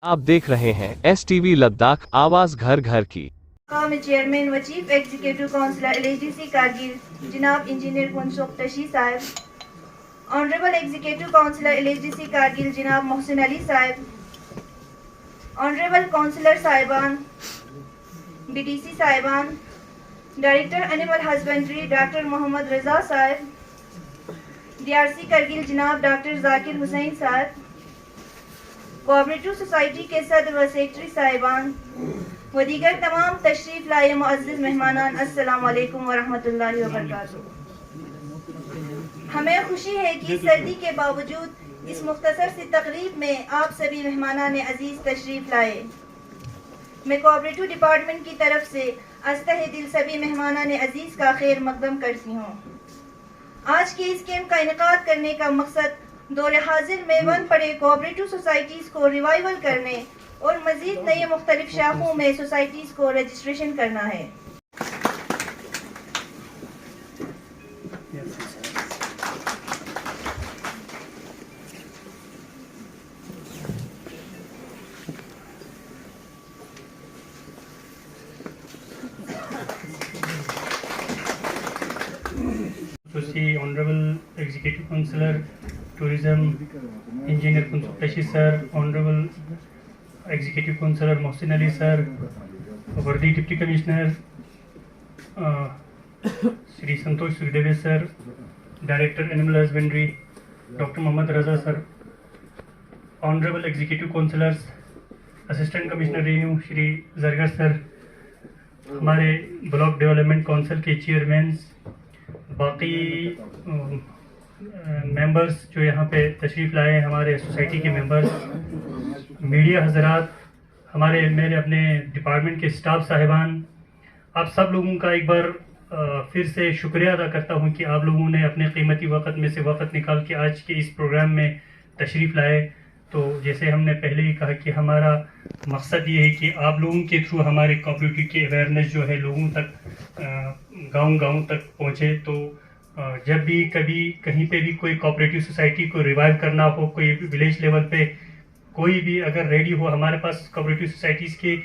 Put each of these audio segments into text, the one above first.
आप देख रहे हैं STV लद्दाख, आवाज घर घर की। में चेयरमैन व chief executive councillor LHDC Kargil जनाब इंजीनियर मुनसुख तशी साहब, honourable executive councillor LHDC Kargil जनाब मोहसिन अली साहब, ऑनरेबल काउंसिलर साहिबान, BDC साहिबान, director animal husbandry doctor Mohammad Raza साहब, DRC कारगिल जनाब डॉक्टर जाकिर हुसैन साहब, कोऑपरेटिव सोसाइटी के सदर व सेक्रेटरी साहिबान व दीगर तमाम तशरीफ लाए मुअज़्ज़िज़ मेहमानान, अस्सलाम वालेकुम व रहमतुल्लाहि व बरकातुहू। हमें खुशी है कि सर्दी के बावजूद इस मुख्तसर सी तकरीब में आप सभी मेहमानान अजीज़ तशरीफ लाए। मैं कोऑपरेटिव डिपार्टमेंट की तरफ से अस्तहे दिल सभी मेहमानान अजीज़ का खैर मकदम करती हूँ। आज के इस कैंप का इनेकाद करने का मकसद दौर हाजिर में बंद पड़े कोऑपरेटिव सोसाइटीज़ को रिवाइवल करने और मज़ीद नए मुख्तलिफ शाखों में सोसाइटीज़ को रजिस्ट्रेशन करना है। Honorable Executive Councillor, Tourism, Engineer Munsukh Tashi sir, Honorable Executive Councillor Mohsin Ali sir, Wardi Deputy Commissioner Shri Santosh Sugdeve sir, Director Animal Husbandry Dr. Mohammad Raza sir, Honorable Executive Councillors, Assistant Commissioner Revenue Shri Zargar sir, हमारे block development council के chairman, बाकी members जो यहाँ पे तशरीफ़ लाए हैं, हमारे सोसाइटी के मेंबर्स, मीडिया हजरात, हमारे मेरे अपने डिपार्टमेंट के स्टाफ साहिबान, आप सब लोगों का एक बार फिर से शुक्रिया अदा करता हूँ कि आप लोगों ने अपने कीमती वक्त में से वक्त निकाल के आज के इस प्रोग्राम में तशरीफ़ लाए। तो जैसे हमने पहले ही कहा कि हमारा मकसद ये है कि आप लोगों के थ्रू हमारे कोऑपरेटिव की अवेयरनेस जो है लोगों तक, गांव-गांव तक पहुँचे। तो जब भी कभी कहीं पे भी कोई कोऑपरेटिव सोसाइटी को रिवाइव करना हो, कोई विलेज लेवल पे कोई भी अगर रेडी हो, हमारे पास कोऑपरेटिव सोसाइटीज़ के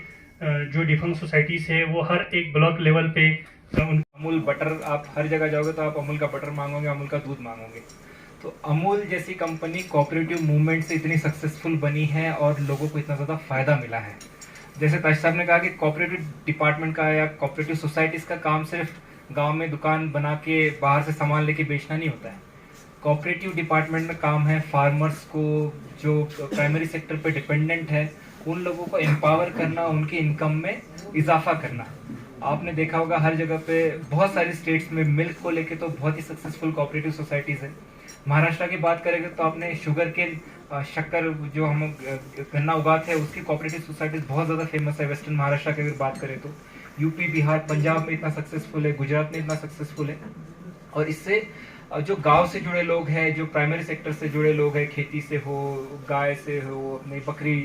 जो डिफरेंट सोसाइटीज़ है वो हर एक ब्लॉक लेवल पे अमूल बटर, आप हर जगह जाओगे तो आप अमूल का बटर मांगोगे, अमूल का दूध मांगोगे। तो अमूल जैसी कंपनी कोऑपरेटिव मूवमेंट से इतनी सक्सेसफुल बनी है और लोगों को इतना ज़्यादा फ़ायदा मिला है। जैसे ताश साहब ने कहा कि कोऑपरेटिव डिपार्टमेंट का या कोऑपरेटिव सोसाइटीज़ का काम सिर्फ गांव में दुकान बना के बाहर से सामान लेके बेचना नहीं होता है। कोऑपरेटिव डिपार्टमेंट में काम है फार्मर्स को, जो प्राइमरी सेक्टर पे डिपेंडेंट है, उन लोगों को एम्पावर करना, उनकी इनकम में इजाफा करना। आपने देखा होगा हर जगह पे बहुत सारी स्टेट्स में मिल्क को लेके तो बहुत ही सक्सेसफुल कोऑपरेटिव सोसाइटीज़ है। महाराष्ट्र की बात करेंगे तो आपने शुगर के शक्कर जो हम गन्ना उगाते हैं उसकी कोऑपरेटिव सोसाइटीज़ बहुत ज़्यादा फेमस है। वेस्टर्न महाराष्ट्र की अगर बात करें तो यूपी, बिहार, पंजाब में इतना सक्सेसफुल है, गुजरात में इतना सक्सेसफुल है। और इससे जो गांव से जुड़े लोग हैं, जो प्राइमरी सेक्टर से जुड़े लोग हैं, खेती से हो, गाय से हो, अपनी बकरी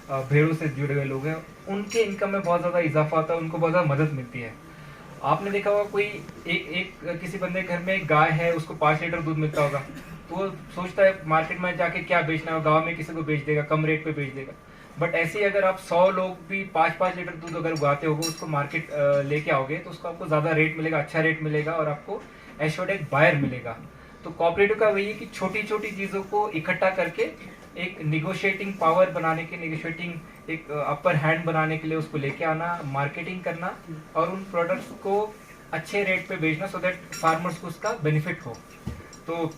भेड़ों से जुड़े हुए लोग हैं, उनके इनकम में बहुत ज़्यादा इजाफा होता है, उनको बहुत ज़्यादा मदद मिलती है। आपने देखा होगा कोई किसी बंदे के घर में एक गाय है, उसको 5 लीटर दूध मिलता होगा, तो वो सोचता है मार्केट में जाके क्या बेचना है, गांव में किसी को बेच देगा, कम रेट पे बेच देगा। बट ऐसे ही अगर आप 100 लोग भी 5-5 लीटर दूध अगर उगाते होगे, उसको मार्केट लेके आओगे तो उसको आपको ज़्यादा रेट मिलेगा, अच्छा रेट मिलेगा और आपको एश्योर्ड एक बायर मिलेगा। तो कोऑपरेटिव का वही है कि छोटी छोटी चीज़ों को इकट्ठा करके एक निगोशिएटिंग पावर बनाने के, निगोशिएटिंग एक अपर हैंड बनाने के लिए उसको लेके आना, मार्केटिंग करना और उन प्रोडक्ट्स को अच्छे रेट पे बेचना, सो दैट फार्मर्स को उसका बेनिफिट हो। तो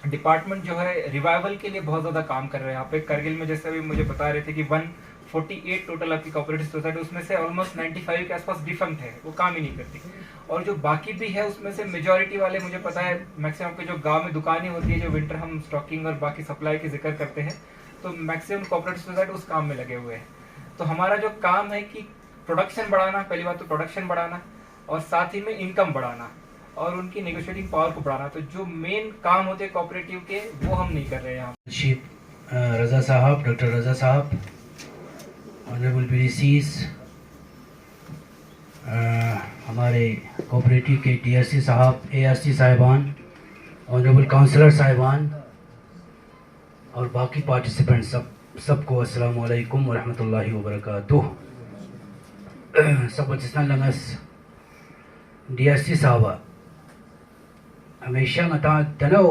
डिपार्टमेंट जो है रिवाइवल के लिए बहुत ज़्यादा काम कर रहे हैं। यहाँ पे करगिल में जैसे अभी मुझे बता रहे थे कि 148 टोटल आपकी कोऑपरेटिव सोसाइटी, उसमें से ऑलमोस्ट 95 के आसपास डिफंक्ट है, वो काम ही नहीं करती। और जो बाकी भी है उसमें से मेजॉरिटी वाले, मुझे पता है मैक्सिमम के जो गांव में दुकानें होती है, जो विंटर हम स्टॉकिंग और बाकी सप्लाई की जिक्र करते हैं, तो मैक्सिमम कोऑपरेटिव सोसाइटी उस काम में लगे हुए हैं। तो हमारा जो काम है कि प्रोडक्शन बढ़ाना, पहली बात तो प्रोडक्शन बढ़ाना और साथ ही में इनकम बढ़ाना और उनकी नेगोशिएटिंग पावर को बढ़ाना। तो जो मेन काम होते हैं कोऑपरेटिव के, वो हम नहीं कर रहे हैं यहाँ। चीफ रजा साहब, डॉक्टर रजा साहब, ऑनरेबल BDCs, हमारे कोऑपरेटिव के DRC साहब, ARC साहिबान, ऑनरेबल काउंसलर साहिबान और बाकी पार्टिसिपेंट सब सबको अस्सलामु अलैकुम वरहमतुल्लाहि वबरकातुह। सब बच्चन लंगस डीएससी साहबा हमेशा ngata tano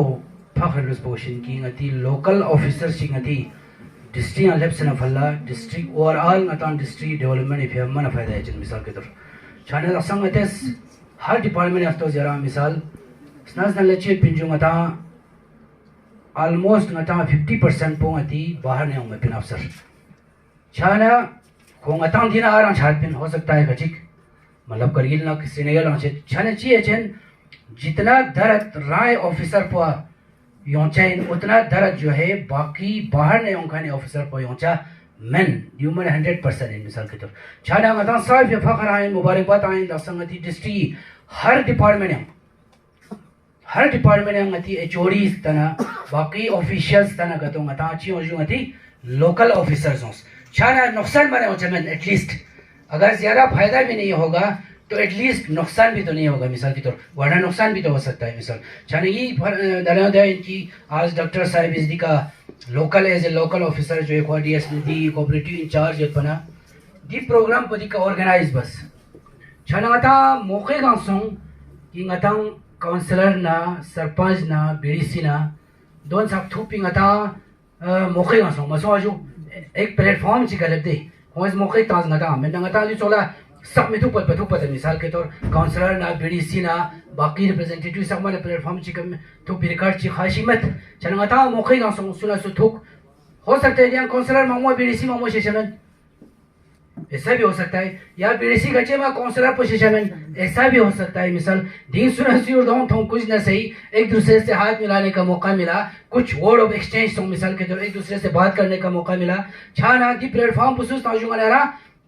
फखर रिस्पोशन की ngati लोकल ऑफिसर सी ngati डिस्ट्रिक्ट अलेप्सन फल्ला district overall ngata district development इफ मन फायदा है मिसाल के तौर छाने असंग अतेस हर डिपार्टमेंट अस्तो जरा मिसाल स्नास नलेचे पिंजो ngata ऑलमोस्ट ngata 50% पोंगती बाहर ने होंगे पिन अफसर छाना होंगता दिना आराम छात पिन हो सकता है गचिक मतलब करगिल ना श्रीनगर लांचे छाने चाहिए चेन जितना दर्द राय ऑफिसर पर योंचेन उतना दर्द जो है बाकी बाहर ने होंगे ऑफिसर पर योंचा men human 100% in मिसाल के तौर छाना ngata साफ ये फखर आए मुबारकबाद आए दसंगती डिस्ट्रिक्ट हर डिपार्टमेंट ngati HODs तना बाकी ऑफिशियल्स तना गतो ngata अच्छी हो जो ngati लोकल ऑफिसर्स हों छाना नुकसान बने हो चमें एटलीस्ट अगर ज़्यादा फायदा भी नहीं होगा तो एटलीस्ट नुकसान भी तो नहीं होगा मिसाल के तौर वरना नुकसान भी तो हो सकता है मिसाल छाने की दलाल है इनकी आज डॉक्टर साहब इजदी का local as a local officer जो एक DS दी कोऑपरेटिव इंचार्ज बना दी प्रोग्राम पर दी का ऑर्गेनाइज बस छाना ngata मौके का सों कि ngata काउंसलर ना सरपंच ना BDC ना दोन सब थूपिंग ngata मौके का सों मसो आजू एक प्लेटफॉर्म ची गलत दे होइस मौके ताज ngata मैं ngata जो चला सब में थूपत मिसाल के तौर काउंसलर ना BDC ना बाकी रिप्रेजेंटेटिव सब माने प्लेटफॉर्म ची कम तो रिकॉर्ड ची खासी मत चल ngata मौके का सों सुना सु थूक हो सकता है जहां काउंसलर मामो BDC मामो सेशन ऐसा भी हो सकता है या BDC गचे में काउंसलर पोजीशन ऐसा भी हो सकता है मिसाल दिन सुना सुर दो तो कुछ न सही एक दूसरे से हाथ मिलाने का मौका मिला कुछ वर्ड ऑफ एक्सचेंज तो मिसाल के तौर एक दूसरे से बात करने का मौका मिला छाना दी प्लेटफॉर्म पुसूस ताजू मनारा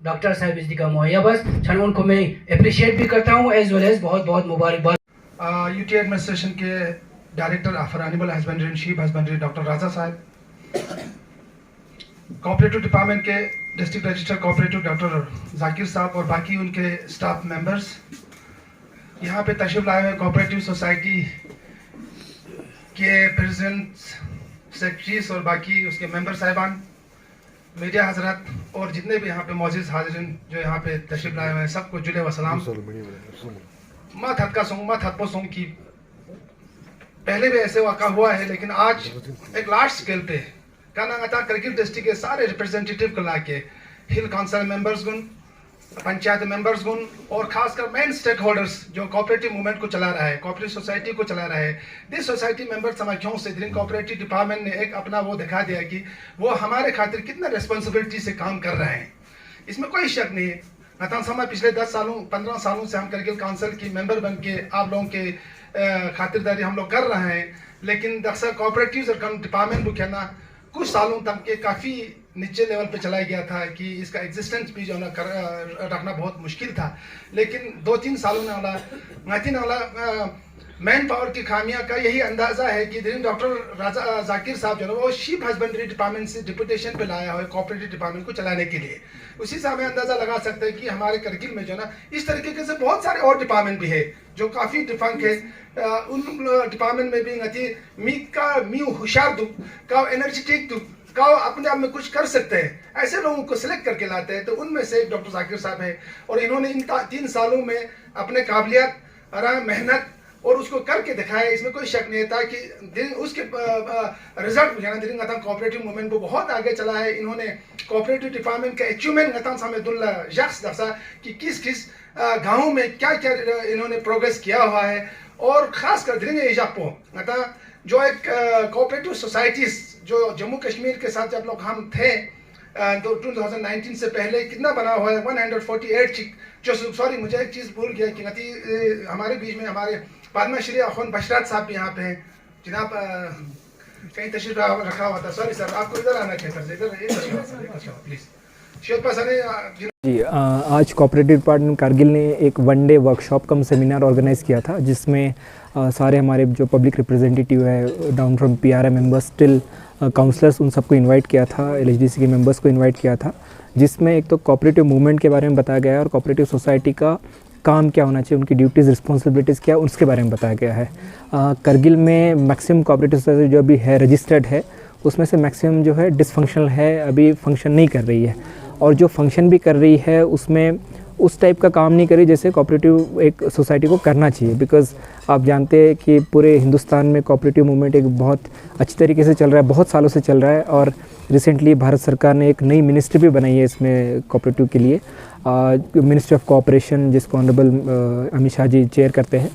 डॉक्टर साहब इस का मुहैया बस छाना उनको मैं अप्रिशिएट भी करता हूँ एज वेल एज बहुत बहुत मुबारकबाद। UT एडमिनिस्ट्रेशन के director for animal husbandry and sheep husbandry doctor Raja साहब, कोऑपरेटिव डिपार्टमेंट के district registrar cooperative doctor Zakir साहब और बाकी उनके स्टाफ मेंबर्स, यहाँ पे तशरीफ लाए हुए कोऑपरेटिव सोसाइटी के प्रेसिडेंट सेक्रेटरीज और बाकी उसके मेंबर साहिबान, मीडिया हजरत और जितने भी यहाँ पे मौजूद हाजिरीन जो यहाँ पे तशरीफ लाए हुए हैं सबको जुले वसलाम। मत हद सोंग की पहले भी ऐसे वाक़ा हुआ है लेकिन आज एक लार्ज स्केल पे कानांगता करगिल डिस्ट्रिक्ट के सारे रिप्रेजेंटेटिव को लाके हिल काउंसिल मेंबर्स गुन पंचायत मेंबर्स गुन और खासकर मेन स्टेक होल्डर्स जो कोऑपरेटिव मूवमेंट को चला रहा है कोऑपरेटिव सोसाइटी को चला रहा है दिस सोसाइटी मेंबर समाख्यों से दिन कोऑपरेटिव डिपार्टमेंट ने एक अपना वो दिखा दिया कि वो हमारे खातिर कितना रिस्पॉन्सिबिलिटी से काम कर रहे हैं। इसमें कोई शक नहीं है। नतान समय पिछले 10 सालों 15 सालों से हम करगिल काउंसिल की मेंबर बन के आप लोगों के खातिरदारी हम लोग कर रहे हैं लेकिन अक्सर कोऑपरेटिव और डिपार्टमेंट को कहना कुछ सालों तक के काफ़ी नीचे लेवल पे चला गया था कि इसका एग्जिस्टेंस भी जो ना रखना बहुत मुश्किल था लेकिन 2-3 सालों में वाला मैन पावर की खामियां का यही अंदाज़ा है कि डॉक्टर राजा जाकिर साहब जो है वो शीप हस्बेंड्री डिपार्टमेंट से डिप्यूटेशन पे लाया हुआ है कोऑपरेटिव डिपार्टमेंट को चलाने के लिए। उसी से हमें अंदाज़ा लगा सकते हैं कि हमारे करगिल में जो ना इस तरीके से बहुत सारे और डिपार्टमेंट भी है जो काफ़ी डिफंक है। उन डिपार्टमेंट में भी मी होशियार दो का एनर्जेटिक दो का अपने आप में कुछ कर सकते हैं ऐसे लोगों को सिलेक्ट करके लाते हैं। तो उनमें से एक डॉक्टर जाकिर साहब है और इन्होंने इन 3 सालों में अपने काबिलियत मेहनत और उसको करके दिखाया, इसमें कोई शक नहीं था कि उसके रिजल्ट कोऑपरेटिव मूवमेंट को बहुत आगे चला है। इन्होंने कोऑपरेटिव डिपार्टमेंट का अचीवमेंट सामेदुल्ला शख्स दसा कि किस किस गाँव में क्या क्या इन्होंने प्रोग्रेस किया हुआ है और खासकर जो एक कोऑपरेटिव सोसाइटीज जो जम्मू कश्मीर के साथ जब लोग हम थे तो 2019 से पहले कितना बना हुआ है 148 चिक जो सॉरी मुझे एक चीज़ भूल गया कि हमारे बीच में हमारे पद्मश्री अखुन बशरत साहब भी यहाँ पे हैं जनाब कहीं तशरीफ रखा हुआ था। सॉरी सर आपको इधर आना चाहिए सर इधर प्लीज़ जी। आज कोऑपरेटिव डिपार्टमेंट कारगिल ने एक 1 day workshop cum seminar organise किया था जिसमें सारे हमारे जो पब्लिक रिप्रेजेंटेटिव है down from PRM members till councillors उन सबको इनवाइट किया था, LHDC के मेंबर्स को इनवाइट किया था जिसमें एक तो कोऑपरेटिव मूवमेंट के बारे में बताया गया है और कोऑपरेटिव सोसाइटी का काम क्या होना चाहिए, उनकी ड्यूटीज़ रिस्पॉन्सिबिलिटीज़ क्या उसके बारे में बताया गया है। करगिल में मैक्सिमम कोऑपरेटिव सोसाइटी जो अभी है रजिस्टर्ड है उसमें से मैक्सिमम जो है डिसफंक्शनल है, अभी फंक्शन नहीं कर रही है। और जो फंक्शन भी कर रही है उसमें उस टाइप का काम नहीं करी जैसे कोऑपरेटिव एक सोसाइटी को करना चाहिए। बिकॉज़ आप जानते हैं कि पूरे हिंदुस्तान में कोऑपरेटिव मूवमेंट एक बहुत अच्छी तरीके से चल रहा है, बहुत सालों से चल रहा है। और रिसेंटली भारत सरकार ने एक नई मिनिस्ट्री भी बनाई है इसमें कोऑपरेटिव के लिए, मिनिस्ट्री ऑफ कोऑपरेशन, जिसको ऑनरेबल अमित शाह जी चेयर करते हैं।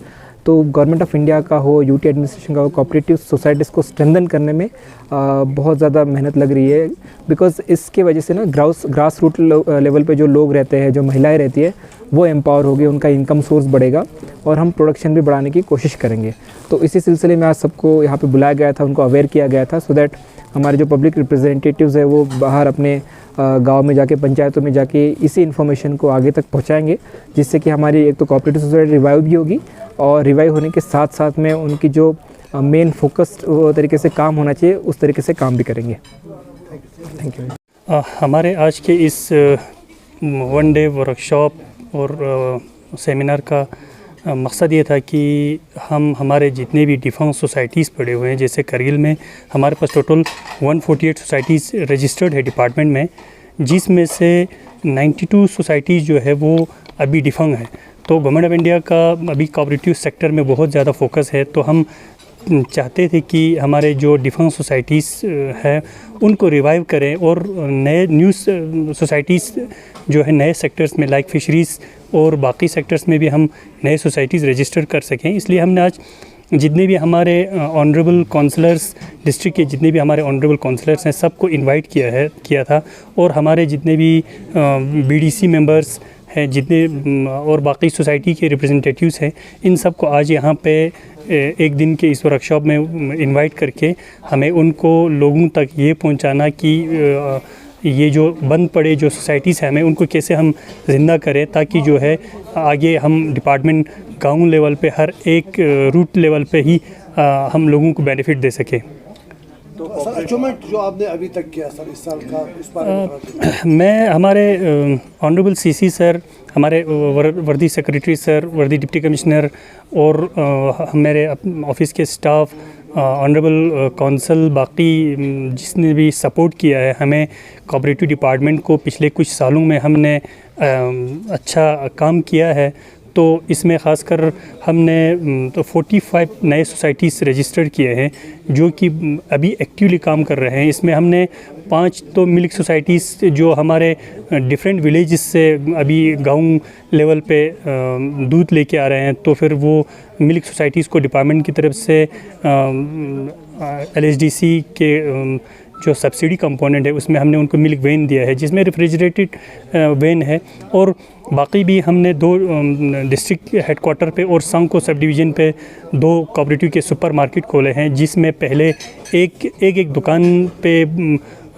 तो गवर्नमेंट ऑफ इंडिया का हो, यूटी एडमिनिस्ट्रेशन का हो, कोऑपरेटिव सोसाइटीज़ को स्ट्रेंथन करने में बहुत ज़्यादा मेहनत लग रही है। बिकॉज़ इसके वजह से ना ग्रास रूट लेवल पे जो लोग रहते हैं, जो महिलाएं रहती है, वो एम्पावर होगी, उनका इनकम सोर्स बढ़ेगा और हम प्रोडक्शन भी बढ़ाने की कोशिश करेंगे। तो इसी सिलसिले में आज सबको यहाँ पे बुलाया गया था, उनको अवेयर किया गया था, सो दैट हमारे जो पब्लिक रिप्रेजेंटेटिव्स है वो बाहर अपने गांव में जाके, पंचायतों में जाके इसी इन्फॉर्मेशन को आगे तक पहुंचाएंगे, जिससे कि हमारी एक तो कोऑपरेटिव सोसाइटी रिवाइव भी होगी और रिवाइव होने के साथ साथ में उनकी जो मेन फोकस तरीके से काम होना चाहिए उस तरीके से काम भी करेंगे। Thank you. हमारे आज के इस वन डे वर्कशॉप और सेमिनार का मकसद ये था कि हम हमारे जितने भी डिफेंस सोसाइटीज़ पड़े हुए हैं, जैसे करगिल में हमारे पास टोटल 148 सोसाइटीज़ रजिस्टर्ड है डिपार्टमेंट में, जिसमें से 92 सोसाइटीज़ जो है वो अभी डिफंग है। तो गवर्नमेंट ऑफ इंडिया का अभी कोऑपरेटिव सेक्टर में बहुत ज़्यादा फोकस है। तो हम चाहते थे कि हमारे जो डिफेंस सोसाइटीज़ है उनको रिवाइव करें और नए न्यूज़ सोसाइटीज़ जो है नए सेक्टर्स में लाइक फिशरीज़ और बाकी सेक्टर्स में भी हम नए सोसाइटीज़ रजिस्टर कर सकें। इसलिए हमने आज जितने भी हमारे ऑनरेबल काउंसलर्स, डिस्ट्रिक्ट के जितने भी हमारे ऑनरेबल काउंसलर्स हैं, सबको इनवाइट किया था और हमारे जितने भी बीडीसी मेंबर्स हैं, जितने और बाकी सोसाइटी के रिप्रेजेंटेटिव्स हैं, इन सब को आज यहाँ पे एक दिन के इस वर्कशॉप में इनवाइट करके हमें उनको लोगों तक ये पहुँचाना कि ये जो बंद पड़े जो सोसाइटीज़ हैं, हमें उनको कैसे हम ज़िंदा करें, ताकि जो है आगे हम डिपार्टमेंट गांव लेवल पे हर एक रूट लेवल पे ही हम लोगों को बेनिफिट दे सके। तो अचीवमेंट जो आपने अभी तक किया सर इस साल का, इस बारे में मैं हमारे ऑनरेबल सीसी सर, हमारे वर्दी सेक्रेटरी सर, वर्दी डिप्टी कमिश्नर और मेरे ऑफिस के स्टाफ, ऑनरेबल काउंसिल, बाकी जिसने भी सपोर्ट किया है हमें कोऑपरेटिव डिपार्टमेंट को पिछले कुछ सालों में हमने अच्छा काम किया है। तो इसमें ख़ासकर हमने तो 45 नए सोसाइटीज़ रजिस्टर किए हैं जो कि अभी एक्टिवली काम कर रहे हैं। इसमें हमने 5 तो मिल्क सोसाइटीज़ जो हमारे डिफरेंट विलेजेस से अभी गांव लेवल पे दूध लेके आ रहे हैं, तो फिर वो मिल्क सोसाइटीज़ को डिपार्टमेंट की तरफ से LHDC के जो सब्सिडी कंपोनेंट है उसमें हमने उनको मिल्क वैन दिया है, जिसमें रेफ्रिजरेटेड वैन है। और बाकी भी हमने 2 डिस्ट्रिक्ट हेडक्वार्टर पे और संको सब डिवीज़न पे 2 कोऑपरेटिव के सुपरमार्केट खोले हैं, जिसमें पहले एक दुकान पे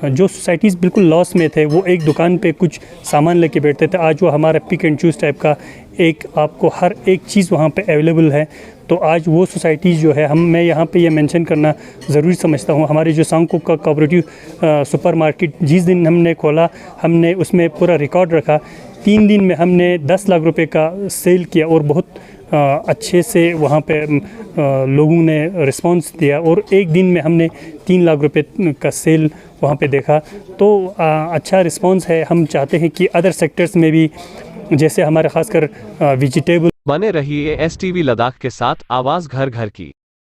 जो सोसाइटीज़ बिल्कुल लॉस में थे वो एक दुकान पे कुछ सामान लेके बैठते थे। आज वो हमारा पिक एंड चूज़ टाइप का एक आपको हर एक चीज़ वहाँ पे अवेलेबल है। तो आज वो सोसाइटीज़ जो है मैं यहाँ पे ये मेंशन करना ज़रूरी समझता हूँ। हमारे जो सांको का कोऑपरेटिव सुपरमार्केट जिस दिन हमने खोला, हमने उसमें पूरा रिकॉर्ड रखा। 3 दिन में हमने 10 लाख रुपए का सेल किया और बहुत अच्छे से वहाँ पे लोगों ने रिस्पांस दिया और एक दिन में हमने 3 लाख रुपए का सेल वहाँ पे देखा। तो अच्छा रिस्पांस है। हम चाहते हैं कि अदर सेक्टर्स में भी, जैसे हमारे ख़ासकर वेजिटेबल। बने रहिए STV लद्दाख के साथ, आवाज़ घर घर की।